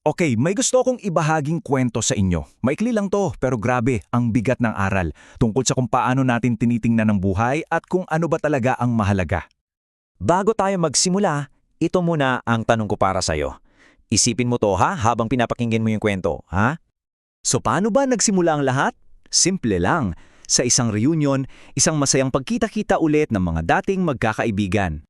Okay, may gusto akong ibahaging kwento sa inyo. Maikli lang to, pero grabe, ang bigat ng aral. Tungkol sa kung paano natin tinitingnan ang buhay at kung ano ba talaga ang mahalaga. Bago tayo magsimula, ito muna ang tanong ko para sa'yo. Isipin mo to ha, habang pinapakinggan mo yung kwento, ha? So paano ba nagsimula ang lahat? Simple lang. Sa isang reunion, isang masayang pagkita-kita ulit ng mga dating magkakaibigan.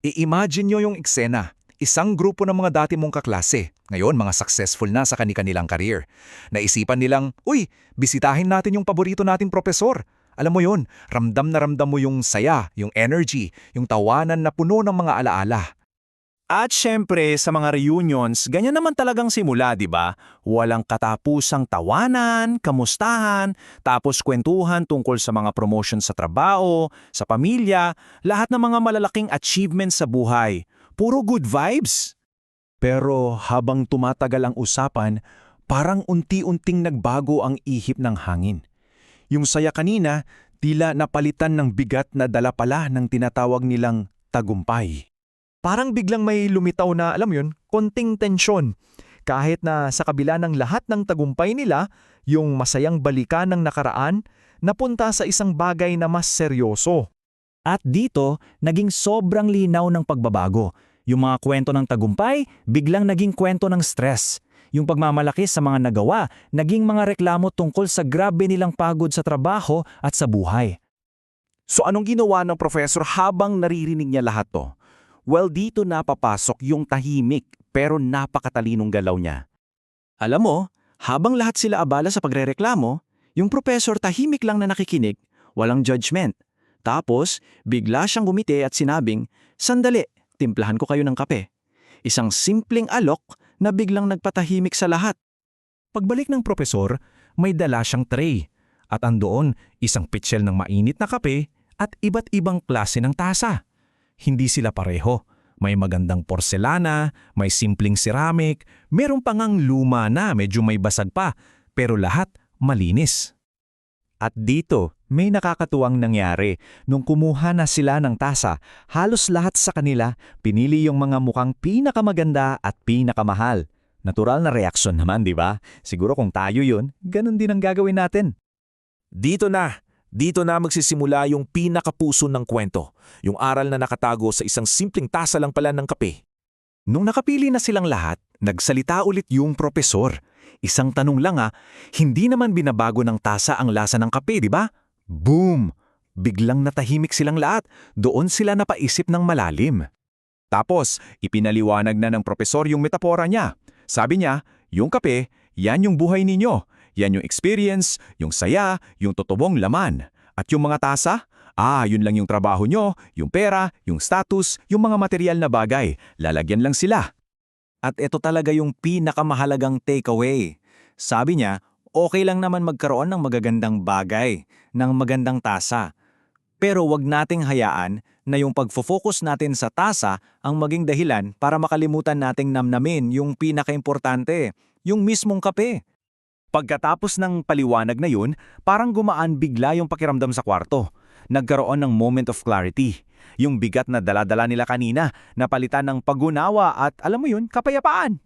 I-imagine nyo yung eksena. Isang grupo ng mga dati mong kaklase. Ngayon, mga successful na sa kani-kanilang career. Naisipan nilang, uy, bisitahin natin yung paborito nating propesor. Alam mo yun, ramdam na ramdam mo yung saya, yung energy, yung tawanan na puno ng mga alaala. At syempre, sa mga reunions, ganyan naman talagang simula, di ba? Walang katapusang tawanan, kamustahan, tapos kwentuhan tungkol sa mga promotion sa trabaho, sa pamilya, lahat ng mga malalaking achievements sa buhay. Puro good vibes. Pero habang tumatagal ang usapan, parang unti-unting nagbago ang ihip ng hangin. Yung saya kanina, tila napalitan ng bigat na dala pala ng tinatawag nilang tagumpay. Parang biglang may lumitaw na, alam yun, konting tensyon. Kahit na sa kabila ng lahat ng tagumpay nila, yung masayang balikan ng nakaraan, napunta sa isang bagay na mas seryoso. At dito, naging sobrang linaw ng pagbabago. Yung mga kwento ng tagumpay, biglang naging kwento ng stress. Yung pagmamalaki sa mga nagawa, naging mga reklamo tungkol sa grabe nilang pagod sa trabaho at sa buhay. So anong ginawa ng professor habang naririnig niya lahat to? Well, dito napapasok yung tahimik pero napakatalinong galaw niya. Alam mo, habang lahat sila abala sa pagrereklamo, yung professor tahimik lang na nakikinig, walang judgment. Tapos, bigla siyang gumiti at sinabing, "Sandali, timplahan ko kayo ng kape." Isang simpleng alok na biglang nagpatahimik sa lahat. Pagbalik ng propesor, may dala siyang tray at andoon isang pitsil ng mainit na kape at iba't ibang klase ng tasa. Hindi sila pareho. May magandang porselana, may simpleng ceramic, merong pangang luma na medyo may basag pa, pero lahat malinis. At dito, may nakakatuwang nangyari. Nung kumuha na sila ng tasa, halos lahat sa kanila pinili yung mga mukhang pinakamaganda at pinakamahal. Natural na reaksyon naman, di ba? Siguro kung tayo yun, ganun din ang gagawin natin. Dito na magsisimula yung pinakapuso ng kwento, yung aral na nakatago sa isang simpleng tasa lang pala ng kape. Nung nakapili na silang lahat, nagsalita ulit yung propesor. Isang tanong lang hindi naman binabago ng tasa ang lasa ng kape, di ba? Boom! Biglang natahimik silang lahat, doon sila napaisip ng malalim. Tapos, ipinaliwanag na ng propesor yung metapora niya. Sabi niya, yung kape, yan yung buhay ninyo. Yan yung experience, yung saya, yung totobong laman. At yung mga tasa? Yun lang yung trabaho nyo, yung pera, yung status, yung mga material na bagay. Lalagyan lang sila. At ito talaga yung pinakamahalagang takeaway. Sabi niya, okay lang naman magkaroon ng magagandang bagay, ng magandang tasa. Pero wag nating hayaan na yung pagfo-focus natin sa tasa ang maging dahilan para makalimutan nating namnamin yung pinakaimportante, yung mismong kape. Pagkatapos ng paliwanag na yun, parang gumaan bigla yung pakiramdam sa kwarto. Nagkaroon ng moment of clarity. Yung bigat na dala-dala nila kanina, napalitan ng pag-unawa at alam mo yun, kapayapaan.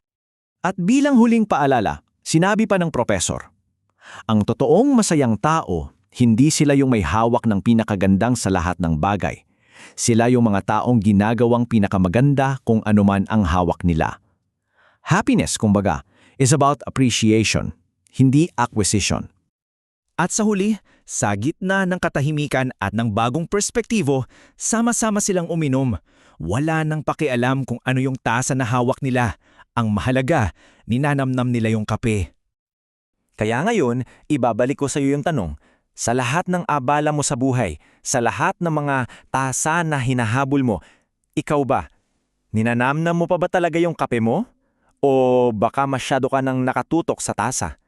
At bilang huling paalala, sinabi pa ng propesor, ang totoong masayang tao, hindi sila yung may hawak ng pinakagandang sa lahat ng bagay. Sila yung mga taong ginagawang pinakamaganda kung anuman ang hawak nila. Happiness, kumbaga, is about appreciation, hindi acquisition. At sa huli, sa gitna ng katahimikan at ng bagong perspektibo, sama-sama silang uminom. Wala nang pakialam kung ano yung tasa na hawak nila. Ang mahalaga, ninanamnam nila yung kape. Kaya ngayon, ibabalik ko sa iyo yung tanong, sa lahat ng abala mo sa buhay, sa lahat ng mga tasa na hinahabol mo, ikaw ba, ninanamnam mo pa ba talaga yung kape mo? O baka masyado ka nang nakatutok sa tasa?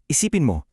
Isipin mo,